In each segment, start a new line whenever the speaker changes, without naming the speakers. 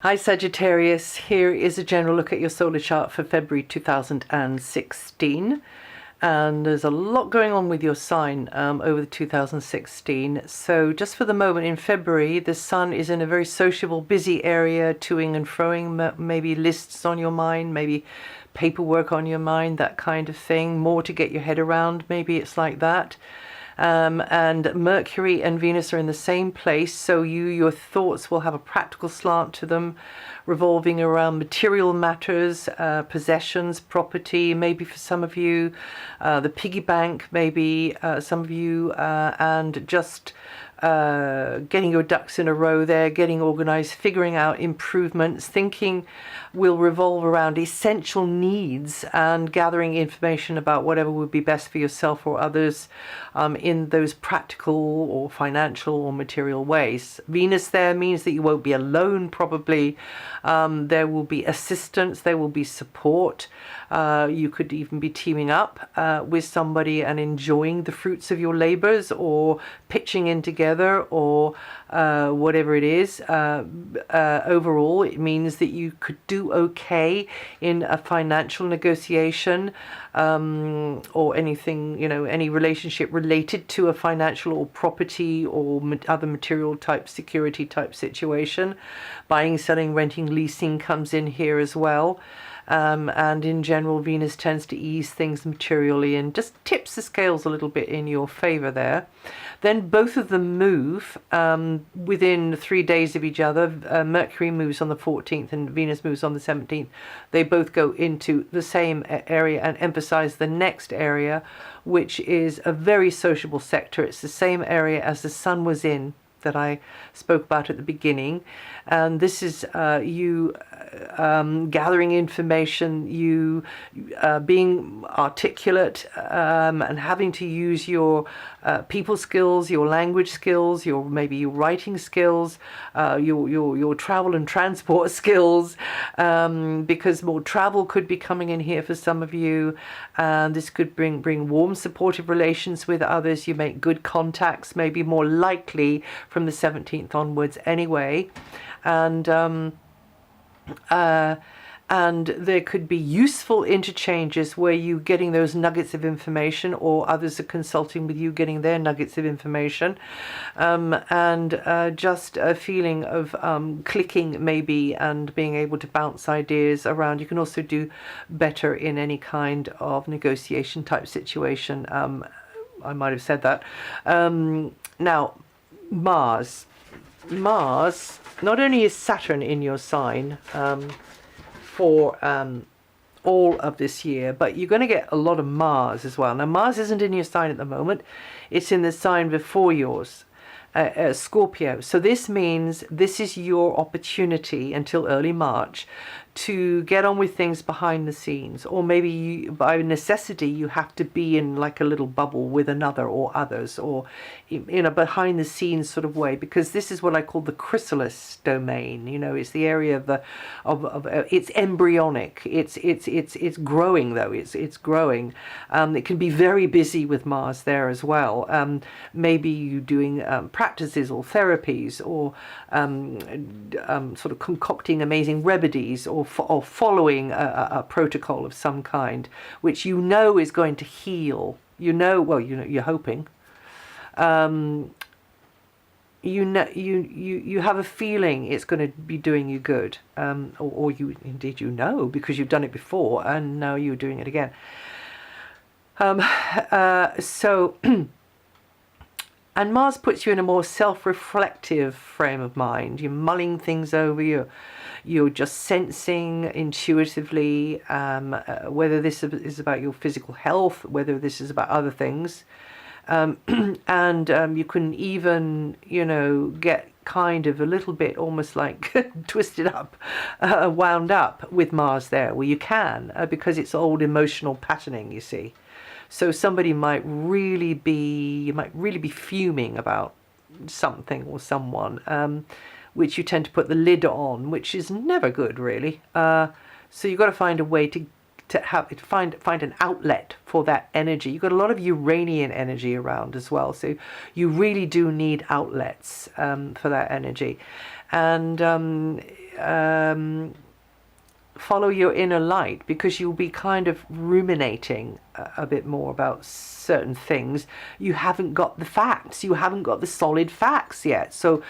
Hi Sagittarius, here is a general look at your solar chart for February 2016, and there's a lot going on with your sign over the 2016. So just for the moment, in February the sun is in a very sociable, busy area, toing and froing, maybe lists on your mind, maybe paperwork on your mind, that kind of thing, more to get your head around, maybe it's like that. And Mercury and Venus are in the same place, so your thoughts will have a practical slant to them, revolving around material matters, possessions, property, maybe for some of you, the piggy bank, maybe some of you, and just getting your ducks in a row there, getting organized, figuring out improvements. Thinking will revolve around essential needs and gathering information about whatever would be best for yourself or others in those practical or financial or material ways. Venus there means that you won't be alone, probably. There will be assistance, there will be support. You could even be teaming up with somebody and enjoying the fruits of your labors, or pitching in together, or whatever it is. Overall, it means that you could do okay in a financial negotiation, or anything, any relationship related to a financial or property or other material type, security type situation. Buying, selling, renting, leasing comes in here as well. And in general, Venus tends to ease things materially and just tips the scales a little bit in your favor there. Then both of them move within 3 days of each other. Mercury moves on the 14th and Venus moves on the 17th. They both go into the same area and emphasize the next area, which is a very sociable sector. It's the same area as the sun was in, that I spoke about at the beginning. And this is you gathering information, you being articulate, and having to use your people skills, your language skills, maybe your writing skills, your travel and transport skills, because more travel could be coming in here for some of you, and this could bring warm, supportive relations with others. You make good contacts, maybe more likely from the 17th onwards anyway. And there could be useful interchanges where you're getting those nuggets of information, or others are consulting with you, getting their nuggets of information, and just a feeling of clicking maybe, and being able to bounce ideas around. You can also do better in any kind of negotiation type situation. I might have said that. Now, Mars, not only is Saturn in your sign for all of this year, but you're going to get a lot of Mars as well. Now, Mars isn't in your sign at the moment. It's in the sign before yours, Scorpio. So this means this is your opportunity until early March to get on with things behind the scenes, or maybe by necessity you have to be in like a little bubble with another or others, or in a behind the scenes sort of way, because this is what I call the chrysalis domain. It's the area of it's embryonic. It's growing though. It's growing. It can be very busy with Mars there as well. Maybe you doing practices or therapies, or sort of concocting amazing remedies, or following a protocol of some kind, which is going to heal. You're hoping. You have a feeling it's going to be doing you good, or you indeed because you've done it before and now you're doing it again. And Mars puts you in a more self-reflective frame of mind. You're mulling things over. You're just sensing intuitively whether this is about your physical health, whether this is about other things. And you can even, get kind of a little bit almost like twisted up, wound up with Mars there, where you can, because it's old emotional patterning, you see. So somebody might really be fuming about something or someone, which you tend to put the lid on, which is never good, really. So you've got to find a way to find an outlet for that energy. You've got a lot of Uranian energy around as well, so you really do need outlets for that energy. And follow your inner light, because you'll be kind of ruminating a bit more about certain things. You haven't got the facts, you haven't got the solid facts yet, so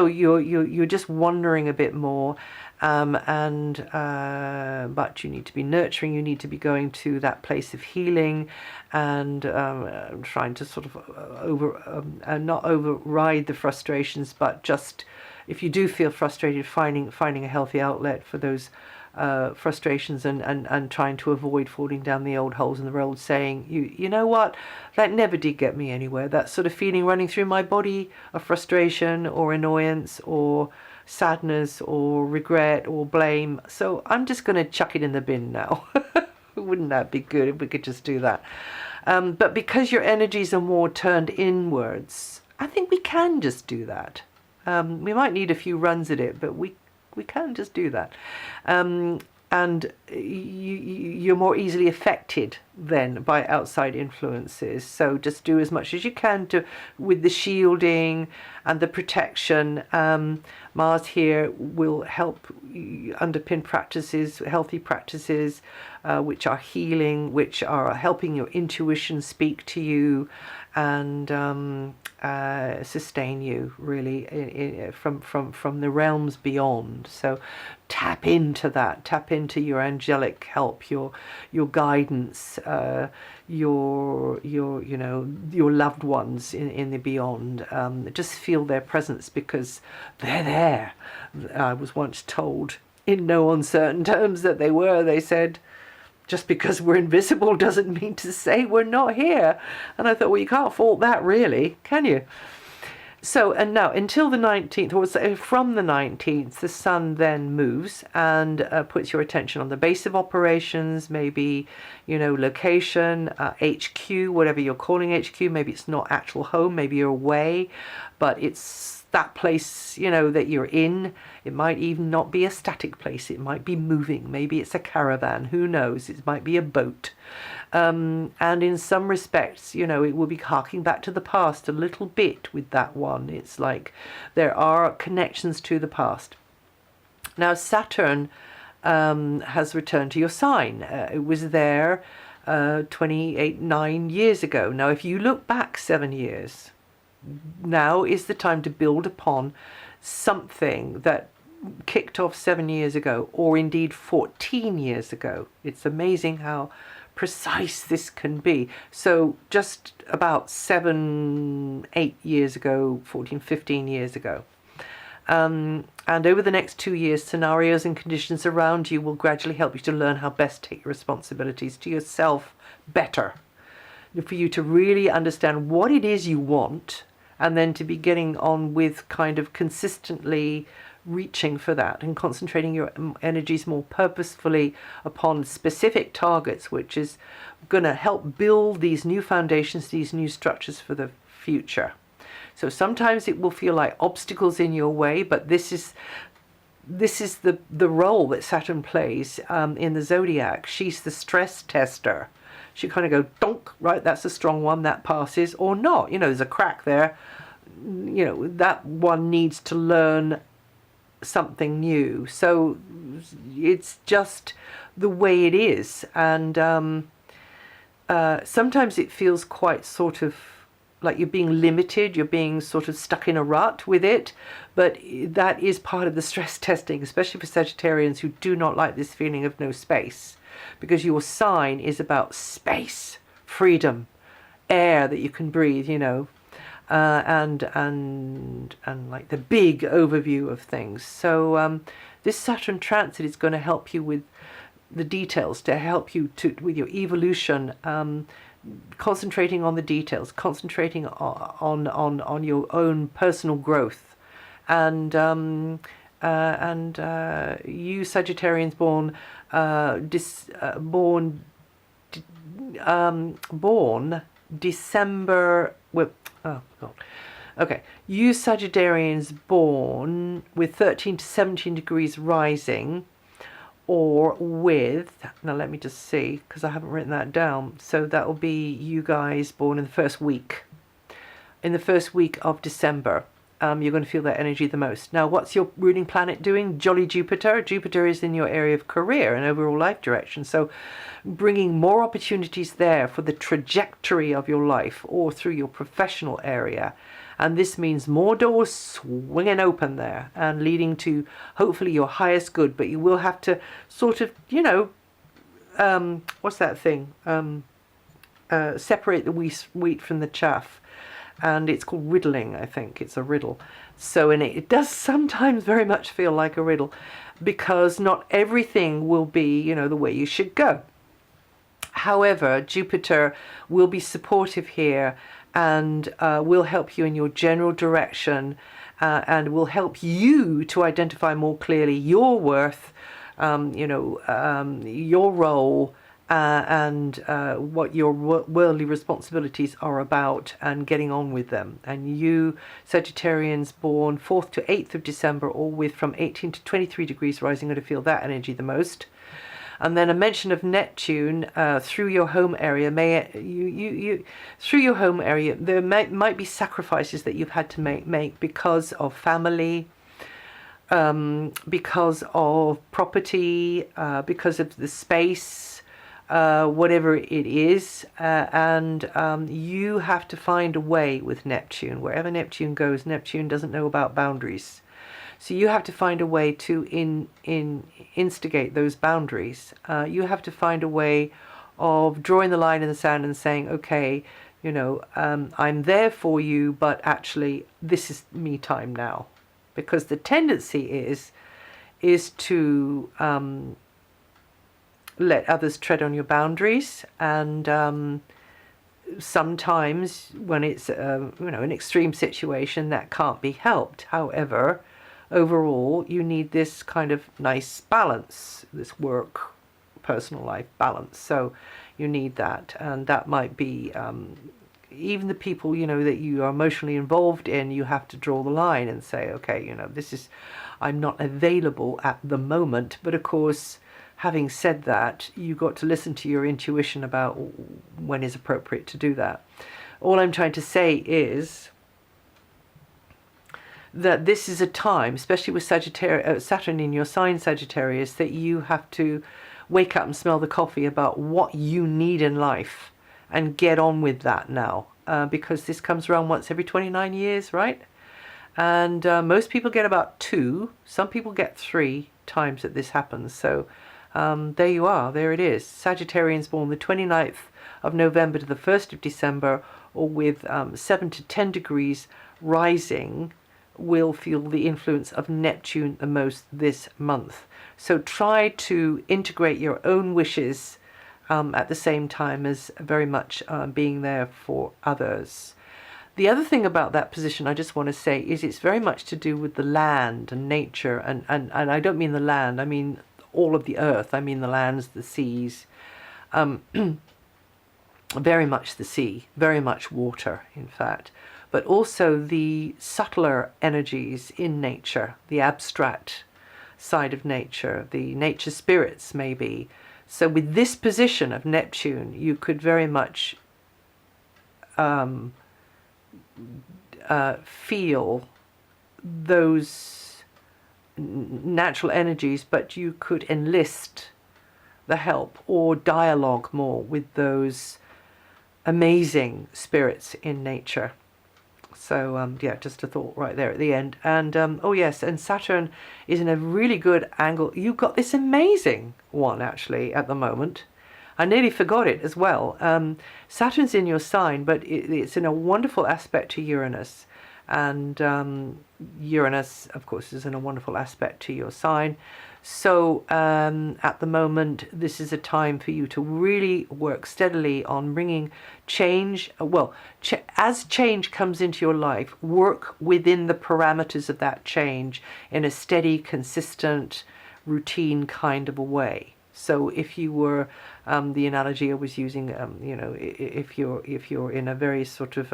you're just wondering a bit more, but you need to be nurturing, you need to be going to that place of healing, and trying to sort of not override the frustrations, but just, if you do feel frustrated, finding a healthy outlet for those frustrations, and trying to avoid falling down the old holes in the road, saying, you know what, that never did get me anywhere, that sort of feeling running through my body of frustration or annoyance or sadness or regret or blame, so I'm just going to chuck it in the bin now. Wouldn't that be good if we could just do that? But because your energies are more turned inwards, I think we can just do that. We might need a few runs at it, but we can just do that. And you're more easily affected then by outside influences. So just do as much as you can with the shielding and the protection. Mars here will help underpin practices, healthy practices, which are healing, which are helping your intuition speak to you, and sustain you really from the realms beyond. So tap into that, tap into your angelic help, your guidance, your loved ones in the beyond. Just feel their presence, because they're there. I was once told in no uncertain terms that they said, just because we're invisible doesn't mean to say we're not here. And I thought, well, you can't fault that really, can you? So, and now until the 19th, or from the 19th, the sun then moves and puts your attention on the base of operations, maybe, location, HQ, whatever you're calling HQ. Maybe it's not actual home, maybe you're away, but it's that place, that you're in. It might even not be a static place. It might be moving. Maybe it's a caravan. Who knows? It might be a boat. And in some respects, it will be harking back to the past a little bit with that one. It's like there are connections to the past. Now, Saturn has returned to your sign. It was there 9 years ago. Now, if you look back 7 years, now is the time to build upon something that kicked off 7 years ago, or indeed 14 years ago. It's amazing how precise this can be. So just about 7-8 years ago, 14-15 years ago. And over the next 2 years, scenarios and conditions around you will gradually help you to learn how best to take your responsibilities to yourself better, for you to really understand what it is you want, and then to be getting on with kind of consistently reaching for that and concentrating your energies more purposefully upon specific targets, which is going to help build these new foundations, these new structures for the future. So sometimes it will feel like obstacles in your way, but this is the role that Saturn plays in the zodiac. She's the stress tester. She kind of go, donk, right, that's a strong one, that passes, or not. There's a crack there. That one needs to learn something new. So it's just the way it is. And sometimes it feels quite sort of like you're being limited, you're being sort of stuck in a rut with it. But that is part of the stress testing, especially for Sagittarians who do not like this feeling of no space. Because your sign is about space, freedom, air that you can breathe, and like the big overview of things. So this Saturn transit is going to help you with the details, to help you with your evolution, concentrating on the details, concentrating on your own personal growth, and you Sagittarians born December. Well, oh God. Okay, you Sagittarians born with 13 to 17 degrees rising, or with, now let me just see, because I haven't written that down. So that will be you guys born in the first week of December. you're going to feel that energy the most. Now, what's your ruling planet doing? Jolly Jupiter. Jupiter is in your area of career and overall life direction. So bringing more opportunities there for the trajectory of your life or through your professional area. And this means more doors swinging open there and leading to hopefully your highest good. But you will have to sort of, what's that thing? Separate the wheat from the chaff. And it's called riddling, I think. It's a riddle. So it does sometimes very much feel like a riddle, because not everything will be, the way you should go. However, Jupiter will be supportive here and will help you in your general direction and will help you to identify more clearly your worth, your role, and what your worldly responsibilities are about, and getting on with them. And you, Sagittarians born 4th to 8th of December, all with from 18 to 23 degrees rising, are going to feel that energy the most. And then a mention of Neptune through your home area through your home area. There might be sacrifices that you've had to make because of family, because of property, because of the space, whatever it is, and you have to find a way with Neptune. Wherever Neptune goes, Neptune doesn't know about boundaries. So you have to find a way to instigate those boundaries. You have to find a way of drawing the line in the sand and saying, okay, I'm there for you, but actually this is me time now. Because the tendency is to let others tread on your boundaries, and sometimes when it's an extreme situation, that can't be helped. However, overall, you need this kind of nice balance, this work, personal life balance. So you need that, and that might be even the people that you are emotionally involved in. You have to draw the line and say, okay, I'm not available at the moment. But of course, having said that, you've got to listen to your intuition about when is appropriate to do that. All I'm trying to say is that this is a time, especially with Saturn in your sign Sagittarius, that you have to wake up and smell the coffee about what you need in life and get on with that now, because this comes around once every 29 years, right? And most people get about 2, some people get 3 times that this happens. So there you are, there it is. Sagittarians born the 29th of November to the 1st of December, or with 7 to 10 degrees rising, will feel the influence of Neptune the most this month. So try to integrate your own wishes at the same time as very much being there for others. The other thing about that position I just want to say is it's very much to do with the land and nature, and I don't mean the land, I mean all of the earth. I mean the lands, the seas, very much the sea, very much water, in fact. But also the subtler energies in nature, the abstract side of nature, the nature spirits maybe. So with this position of Neptune, you could very much feel those natural energies, but you could enlist the help or dialogue more with those amazing spirits in nature. So yeah, just a thought right there at the end. And oh yes, and Saturn is in a really good angle. You've got this amazing one actually at the moment. I nearly forgot it as well. Saturn's in your sign, but it's in a wonderful aspect to Uranus. And Uranus, of course, is in a wonderful aspect to your sign. So at the moment, this is a time for you to really work steadily on bringing change. Well, as change comes into your life, work within the parameters of that change in a steady, consistent, routine kind of a way. So if you were, the analogy I was using, if you're in a very sort of,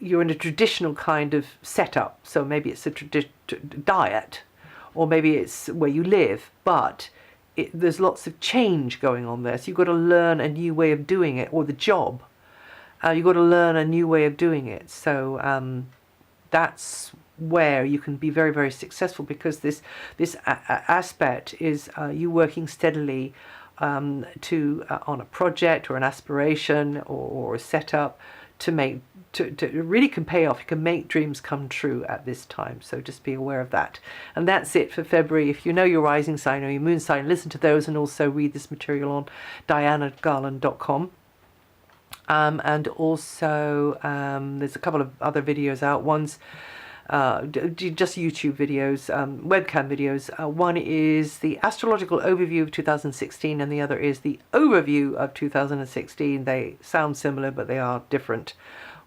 you're in a traditional kind of setup. So maybe it's a diet, or maybe it's where you live, but there's lots of change going on there. So you've got to learn a new way of doing it, or the job. You've got to learn a new way of doing it. So that's where you can be very, very successful, because this aspect is you working steadily on a project or an aspiration or a setup to really can pay off. You can make dreams come true at this time, so just be aware of that. And that's it for February. If you know your rising sign or your moon sign, listen to those, and also read this material on DianaGarland.com. And also there's a couple of other videos out. One's just YouTube videos, webcam videos. One is the astrological overview of 2016, and the other is the overview of 2016. They sound similar, but they are different.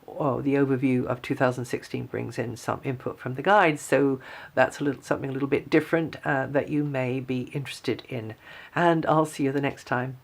The overview of 2016 brings in some input from the guides, so that's something a little bit different that you may be interested in. And I'll see you the next time.